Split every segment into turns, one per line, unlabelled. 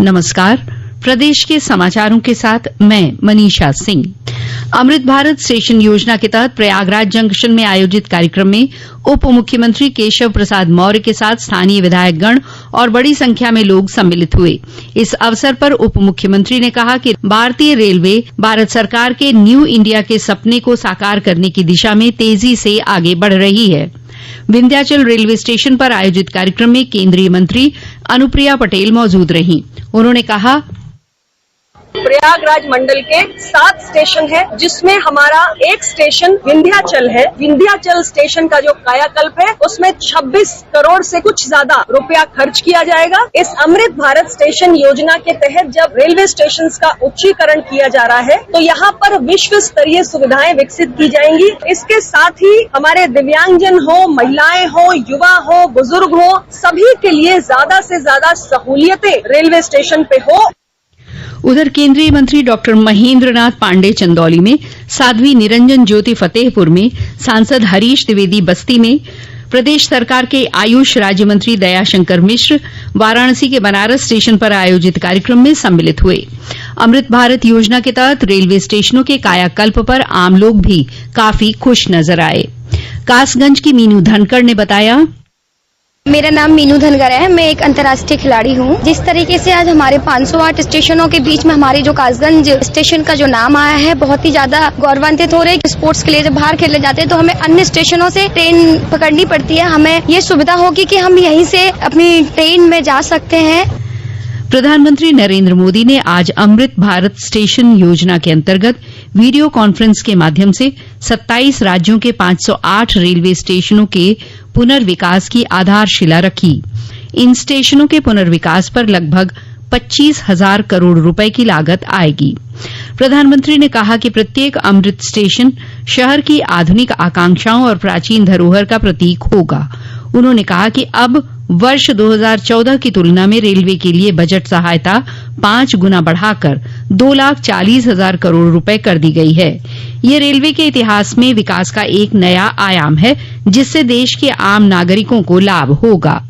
नमस्कार। प्रदेश के समाचारों के साथ मैं मनीषा सिंह। अमृत भारत स्टेशन योजना के तहत प्रयागराज जंक्शन में आयोजित कार्यक्रम में उप मुख्यमंत्री केशव प्रसाद मौर्य के साथ स्थानीय विधायकगण और बड़ी संख्या में लोग सम्मिलित हुए। इस अवसर पर उप मुख्यमंत्री ने कहा कि भारतीय रेलवे भारत सरकार के न्यू इंडिया के सपने को साकार करने की दिशा में तेजी से आगे बढ़ रही है। विंध्याचल रेलवे स्टेशन पर आयोजित कार्यक्रम में केंद्रीय मंत्री अनुप्रिया पटेल मौजूद रहीं। उन्होंने कहा,
प्रयागराज मंडल के 7 स्टेशन है, जिसमें हमारा एक स्टेशन विंध्याचल है। विंध्याचल स्टेशन का जो कायाकल्प है, उसमें 26 करोड़ से कुछ ज्यादा रुपया खर्च किया जाएगा। इस अमृत भारत स्टेशन योजना के तहत जब रेलवे स्टेशन का उच्चीकरण किया जा रहा है, तो यहाँ पर विश्व स्तरीय सुविधाएं विकसित की जाएंगी। इसके साथ ही हमारे दिव्यांगजन हो, महिलाएं हो, युवा हो, बुजुर्ग हो, सभी के लिए ज्यादा से ज्यादा सहूलियतें रेलवे स्टेशन पे हो।
उधर केंद्रीय मंत्री डॉक्टर महेंद्र नाथ पांडेय चंदौली में, साध्वी निरंजन ज्योति फतेहपुर में, सांसद हरीश द्विवेदी बस्ती में, प्रदेश सरकार के आयुष राज्य मंत्री दयाशंकर मिश्र वाराणसी के बनारस स्टेशन पर आयोजित कार्यक्रम में सम्मिलित हुए। अमृत भारत योजना के तहत रेलवे स्टेशनों के कायाकल्प पर आम लोग भी काफी खुश नजर आए। कासगंज की मीनू धनखड़ ने बताया,
मेरा नाम मीनू धनगर है। मैं एक अंतर्राष्ट्रीय खिलाड़ी हूँ। जिस तरीके से आज हमारे 508 स्टेशनों के बीच में हमारे जो कासगंज स्टेशन का जो नाम आया है, बहुत ही ज्यादा गौरवान्वित हो रहे हैं। स्पोर्ट्स के लिए जब बाहर खेलने जाते हैं तो हमें अन्य स्टेशनों से ट्रेन पकड़नी पड़ती है। हमें ये सुविधा होगी कि हम यहीं से अपनी ट्रेन में जा सकते हैं।
प्रधानमंत्री नरेंद्र मोदी ने आज अमृत भारत स्टेशन योजना के अंतर्गत वीडियो कॉन्फ्रेंस के माध्यम से 27 राज्यों के 508 रेलवे स्टेशनों के पुनर्विकास की आधारशिला रखी। इन स्टेशनों के पुनर्विकास पर लगभग 25,000 करोड़ रुपए की लागत आएगी। प्रधानमंत्री ने कहा कि प्रत्येक अमृत स्टेशन शहर की आधुनिक आकांक्षाओं और प्राचीन धरोहर का प्रतीक होगा। उन्होंने कहा कि अब वर्ष 2014 की तुलना में रेलवे के लिए बजट सहायता 5 गुना बढ़ाकर 2,40,000 करोड़ रुपए कर दी गई है। ये रेलवे के इतिहास में विकास का एक नया आयाम है, जिससे देश के आम नागरिकों को लाभ होगा।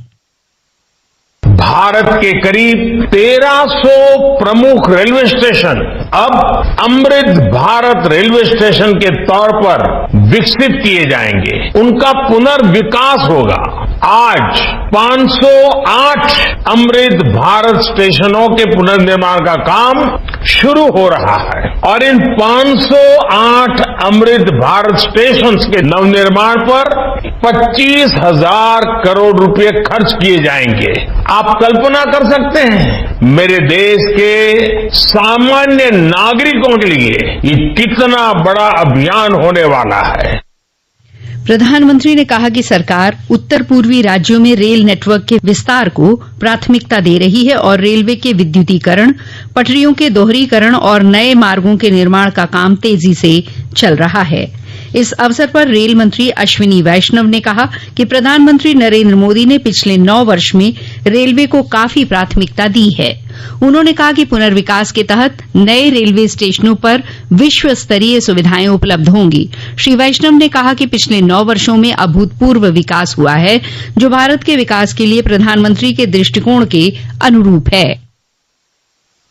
भारत के करीब 1300 प्रमुख रेलवे स्टेशन अब अमृत भारत रेलवे स्टेशन के तौर पर विकसित किए जाएंगे। उनका पुनर्विकास होगा। आज 508 अमृत भारत स्टेशनों के पुनर्निर्माण का काम शुरू हो रहा है और इन 508 अमृत भारत स्टेशन के नवनिर्माण पर 25,000 करोड़ रुपए खर्च किए जाएंगे। आप कल्पना कर सकते हैं मेरे देश के सामान्य नागरिकों के लिए ये कितना बड़ा अभियान होने वाला है।
प्रधानमंत्री ने कहा कि सरकार उत्तर पूर्वी राज्यों में रेल नेटवर्क के विस्तार को प्राथमिकता दे रही है और रेलवे के विद्युतीकरण, पटरियों के दोहरीकरण और नए मार्गों के निर्माण का काम तेजी से चल रहा है। इस अवसर पर रेल मंत्री अश्विनी वैष्णव ने कहा कि प्रधानमंत्री नरेंद्र मोदी ने पिछले 9 वर्ष में रेलवे को काफी प्राथमिकता दी है। उन्होंने कहा कि पुनर्विकास के तहत नए रेलवे स्टेशनों पर विश्व स्तरीय सुविधाएं उपलब्ध होंगी। श्री वैष्णव ने कहा कि पिछले 9 वर्षों में अभूतपूर्व विकास हुआ है, जो भारत के विकास के लिए प्रधानमंत्री के दृष्टिकोण के अनुरूप है।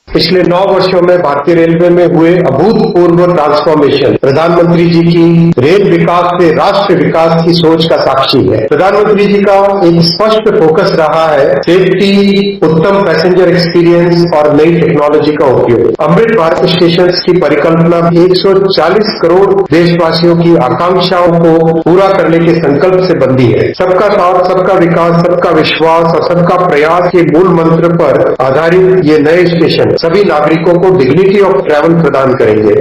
पिछले 9 वर्षों में भारतीय रेलवे में हुए अभूतपूर्व ट्रांसफॉर्मेशन प्रधानमंत्री जी की रेल विकास से राष्ट्र विकास की सोच का साक्षी है। प्रधानमंत्री जी का एक स्पष्ट फोकस रहा है सेफ्टी, उत्तम पैसेंजर एक्सपीरियंस और नई टेक्नोलॉजी का उपयोग। अमृत भारत स्टेशन की परिकल्पना 140 करोड़ देशवासियों की आकांक्षाओं को पूरा करने के संकल्प से बंधी है। सबका साथ, सबका विकास, सबका विश्वास और सबका प्रयास के मूल मंत्र पर आधारित ये नए स्टेशन सभी नागरिकों को डिग्निटी ऑफ ट्रैवल प्रदान करेंगे।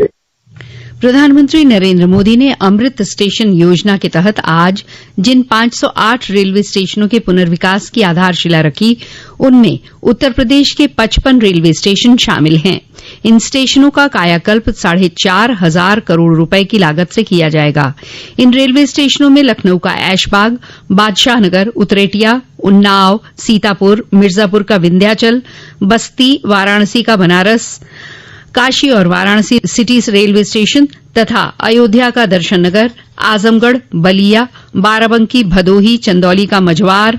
प्रधानमंत्री नरेंद्र मोदी ने अमृत स्टेशन योजना के तहत आज जिन 508 रेलवे स्टेशनों के पुनर्विकास की आधारशिला रखी, उनमें उत्तर प्रदेश के 55 रेलवे स्टेशन शामिल हैं। इन स्टेशनों का कायाकल्प 4,500 करोड़ रुपए की लागत से किया जाएगा। इन रेलवे स्टेशनों में लखनऊ का ऐशबाग, बादशाहनगर, उतरेटिया, उन्नाव, सीतापुर, मिर्जापुर का विंध्याचल, बस्ती, वाराणसी का बनारस, काशी और वाराणसी सिटी रेलवे स्टेशन तथा अयोध्या का दर्शन नगर, आजमगढ़, बलिया, बाराबंकी, भदोही, चंदौली का मझवार,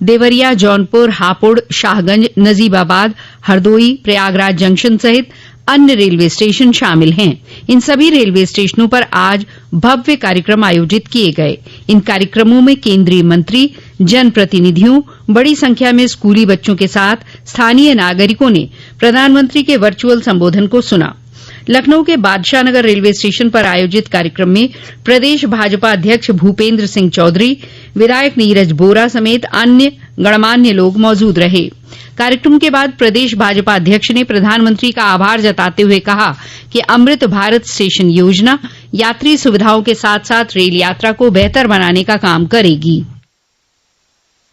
देवरिया, जौनपुर, हापुड़, शाहगंज, नजीबाबाद, हरदोई, प्रयागराज जंक्शन सहित अन्य रेलवे स्टेशन शामिल हैं। इन सभी रेलवे स्टेशनों पर आज भव्य कार्यक्रम आयोजित किए गए। इन कार्यक्रमों में केंद्रीय मंत्री, जनप्रतिनिधियों, बड़ी संख्या में स्कूली बच्चों के साथ स्थानीय नागरिकों ने प्रधानमंत्री के वर्चुअल संबोधन को सुना। लखनऊ के बादशाह नगर रेलवे स्टेशन पर आयोजित कार्यक्रम में प्रदेश भाजपा अध्यक्ष भूपेन्द्र सिंह चौधरी, विधायक नीरज बोरा समेत अन्य गणमान्य लोग मौजूद रहे। कार्यक्रम के बाद प्रदेश भाजपा अध्यक्ष ने प्रधानमंत्री का आभार जताते हुए कहा कि अमृत भारत स्टेशन योजना यात्री सुविधाओं के साथ साथ रेल यात्रा को बेहतर बनाने का काम करेगी।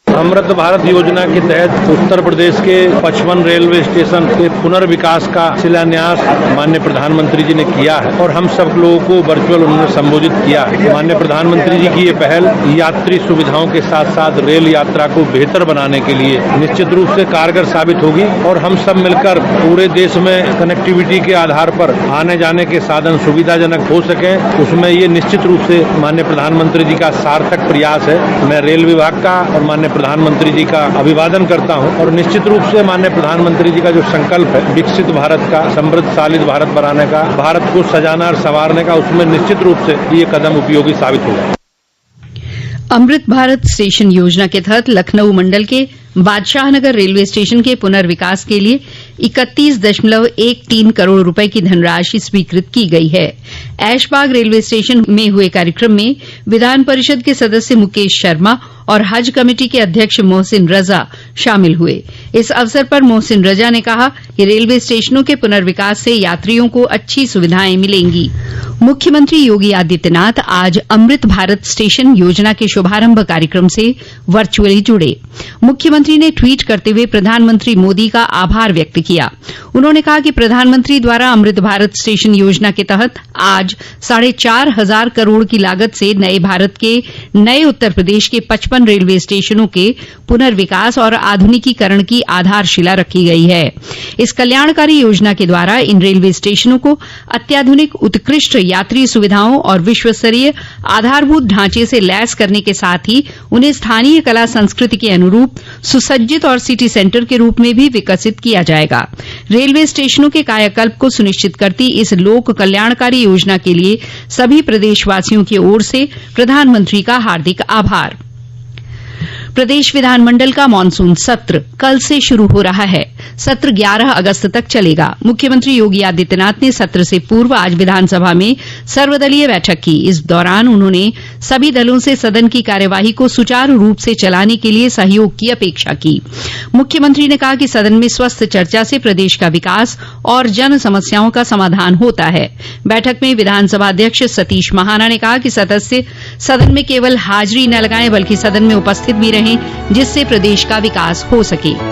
अमृत भारत योजना के तहत उत्तर प्रदेश के 55 रेलवे स्टेशन के पुनर्विकास का शिलान्यास माननीय प्रधानमंत्री जी ने किया है और हम सब लोगों को वर्चुअल उन्होंने संबोधित किया है। माननीय प्रधानमंत्री जी की ये पहल यात्री सुविधाओं के साथ साथ रेल यात्रा को बेहतर बनाने के लिए निश्चित रूप से कारगर साबित होगी और हम सब मिलकर पूरे देश में कनेक्टिविटी के आधार पर आने जाने के साधन सुविधाजनक हो सके, उसमें ये निश्चित रूप से माननीय प्रधानमंत्री जी का सार्थक प्रयास है। मैं रेल विभाग का और माननीय प्रधानमंत्री जी का अभिवादन करता हूं और निश्चित रूप से माननीय प्रधानमंत्री जी का जो संकल्प है विकसित भारत का, समृद्धशाली भारत बनाने का, भारत को सजाना और संवारने का, उसमें निश्चित रूप से ये कदम उपयोगी साबित होगा।
अमृत भारत स्टेशन योजना के तहत लखनऊ मंडल के बादशाहनगर रेलवे स्टेशन के पुनर्विकास के लिए 31.13 करोड़ रुपए की धनराशि स्वीकृत की गई है। ऐशबाग रेलवे स्टेशन में हुए कार्यक्रम में विधान परिषद के सदस्य मुकेश शर्मा और हज कमेटी के अध्यक्ष मोहसिन रजा शामिल हुए। इस अवसर पर मोहसिन रजा ने कहा कि रेलवे स्टेशनों के पुनर्विकास से यात्रियों को अच्छी सुविधाएं मिलेंगी। मुख्यमंत्री योगी आदित्यनाथ आज अमृत भारत स्टेशन योजना के शुभारंभ कार्यक्रम से वर्चुअली जुड़े। मुख्यमंत्री ने ट्वीट करते हुए प्रधानमंत्री मोदी का आभार व्यक्त किया। उन्होंने कहा कि प्रधानमंत्री द्वारा अमृत भारत स्टेशन योजना के तहत आज 4,500 करोड़ की लागत से नए भारत के नए उत्तर प्रदेश के 55 रेलवे स्टेशनों के पुनर्विकास और आधुनिकीकरण की आधारशिला रखी गई है। इस कल्याणकारी योजना के द्वारा इन रेलवे स्टेशनों को अत्याधुनिक उत्कृष्ट यात्री सुविधाओं और विश्वस्तरीय आधारभूत ढांचे से लैस करने के साथ ही उन्हें स्थानीय कला संस्कृति के अनुरूप सुसज्जित और सिटी सेंटर के रूप में भी विकसित किया जाएगा। रेलवे स्टेशनों के कायाकल्प को सुनिश्चित करती इस लोक कल्याणकारी योजना के लिए सभी प्रदेशवासियों की ओर से प्रधानमंत्री का हार्दिक आभार। प्रदेश विधानमंडल का मानसून सत्र कल से शुरू हो रहा है। सत्र 11 अगस्त तक चलेगा। मुख्यमंत्री योगी आदित्यनाथ ने सत्र से पूर्व आज विधानसभा में सर्वदलीय बैठक की। इस दौरान उन्होंने सभी दलों से सदन की कार्यवाही को सुचारू रूप से चलाने के लिए सहयोग की अपेक्षा की। मुख्यमंत्री ने कहा कि सदन में स्वस्थ चर्चा से प्रदेश का विकास और जन समस्याओं का समाधान होता है। बैठक में विधानसभा अध्यक्ष सतीश महाना ने कहा कि सदस्य सदन में केवल हाजिरी न लगाएं बल्कि सदन में उपस्थित भी रहें, जिससे प्रदेश का विकास हो सके।